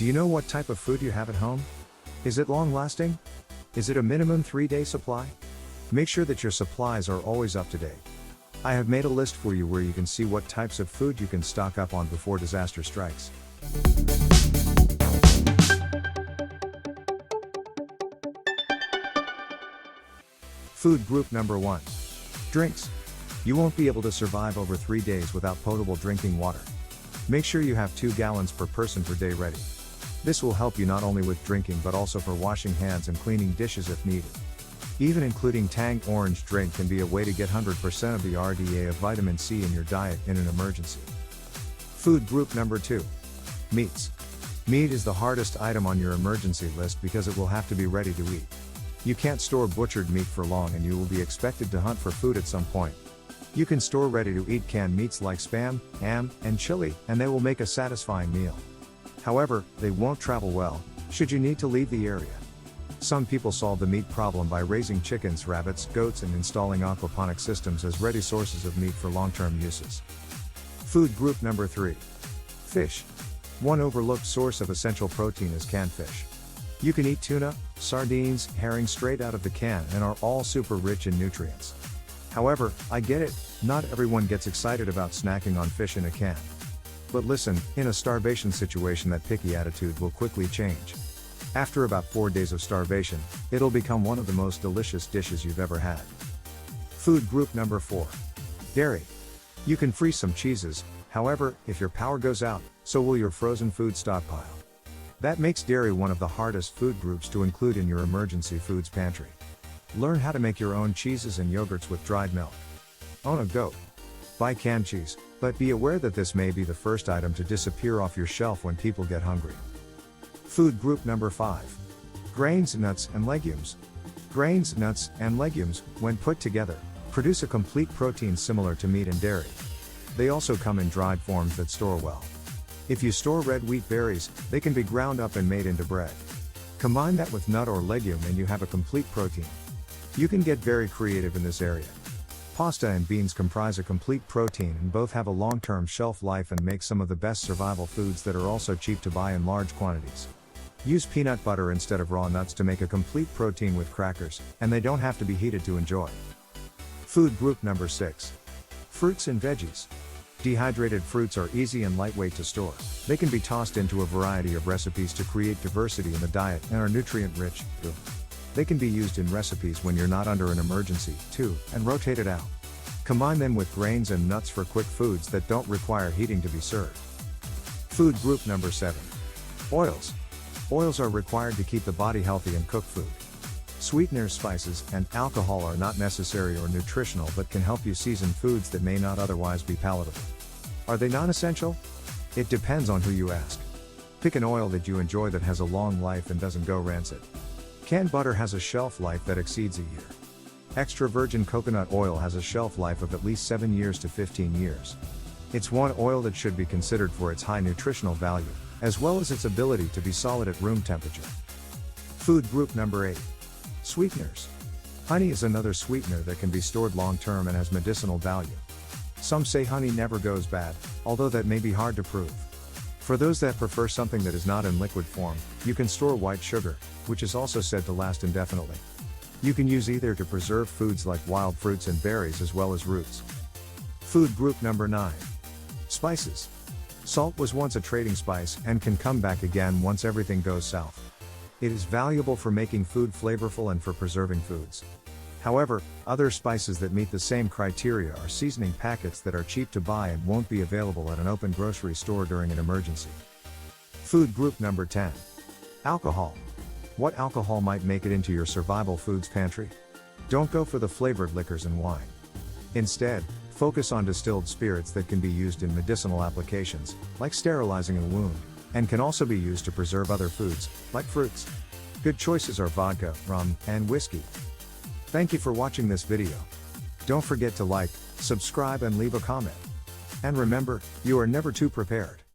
Do you know what type of food you have at home? Is it long-lasting? Is it a minimum 3-day supply? Make sure that your supplies are always up to date. I have made a list for you where you can see what types of food you can stock up on before disaster strikes. Food group number 1. Drinks. You won't be able to survive over 3 days without potable drinking water. Make sure you have 2 gallons per person per day ready. This will help you not only with drinking but also for washing hands and cleaning dishes if needed. Even including Tang orange drink can be a way to get 100% of the RDA of vitamin C in your diet in an emergency. Food group number 2. Meats. Meat is the hardest item on your emergency list because it will have to be ready to eat. You can't store butchered meat for long and you will be expected to hunt for food at some point. You can store ready-to-eat canned meats like Spam, ham, and chili, and they will make a satisfying meal. However, they won't travel well, should you need to leave the area. Some people solve the meat problem by raising chickens, rabbits, goats and installing aquaponic systems as ready sources of meat for long-term uses. Food group number 3. Fish. One overlooked source of essential protein is canned fish. You can eat tuna, sardines, herring straight out of the can and are all super rich in nutrients. However, I get it, not everyone gets excited about snacking on fish in a can. But listen, in a starvation situation that picky attitude will quickly change. After about 4 days of starvation, it'll become one of the most delicious dishes you've ever had. Food group number 4. Dairy. You can freeze some cheeses, however, if your power goes out, so will your frozen food stockpile. That makes dairy one of the hardest food groups to include in your emergency foods pantry. Learn how to make your own cheeses and yogurts with dried milk. Own a goat. Buy canned cheese, but be aware that this may be the first item to disappear off your shelf when people get hungry. Food group number 5. Grains, nuts, and legumes. Grains, nuts, and legumes, when put together, produce a complete protein similar to meat and dairy. They also come in dried forms that store well. If you store red wheat berries, they can be ground up and made into bread. Combine that with nut or legume and you have a complete protein. You can get very creative in this area. Pasta and beans comprise a complete protein and both have a long-term shelf life and make some of the best survival foods that are also cheap to buy in large quantities. Use peanut butter instead of raw nuts to make a complete protein with crackers, and they don't have to be heated to enjoy. Food group number 6. Fruits and veggies. Dehydrated fruits are easy and lightweight to store. They can be tossed into a variety of recipes to create diversity in the diet and are nutrient-rich, too. They can be used in recipes when you're not under an emergency, too, and rotated out. Combine them with grains and nuts for quick foods that don't require heating to be served. Food group number 7. Oils. Oils are required to keep the body healthy and cook food. Sweeteners, spices, and alcohol are not necessary or nutritional but can help you season foods that may not otherwise be palatable. Are they non-essential? It depends on who you ask. Pick an oil that you enjoy that has a long life and doesn't go rancid. Canned butter has a shelf life that exceeds a year. Extra virgin coconut oil has a shelf life of at least 7 years to 15 years. It's one oil that should be considered for its high nutritional value, as well as its ability to be solid at room temperature. Food group number 8. Sweeteners. Honey is another sweetener that can be stored long-term and has medicinal value. Some say honey never goes bad, although that may be hard to prove. For those that prefer something that is not in liquid form, you can store white sugar, which is also said to last indefinitely. You can use either to preserve foods like wild fruits and berries as well as roots. Food group number 9. Spices. Salt was once a trading spice and can come back again once everything goes south. It is valuable for making food flavorful and for preserving foods. However, other spices that meet the same criteria are seasoning packets that are cheap to buy and won't be available at an open grocery store during an emergency. Food group number 10. Alcohol. What alcohol might make it into your survival foods pantry? Don't go for the flavored liquors and wine. Instead, focus on distilled spirits that can be used in medicinal applications, like sterilizing a wound, and can also be used to preserve other foods, like fruits. Good choices are vodka, rum, and whiskey. Thank you for watching this video. Don't forget to like, subscribe and leave a comment. And remember, you are never too prepared.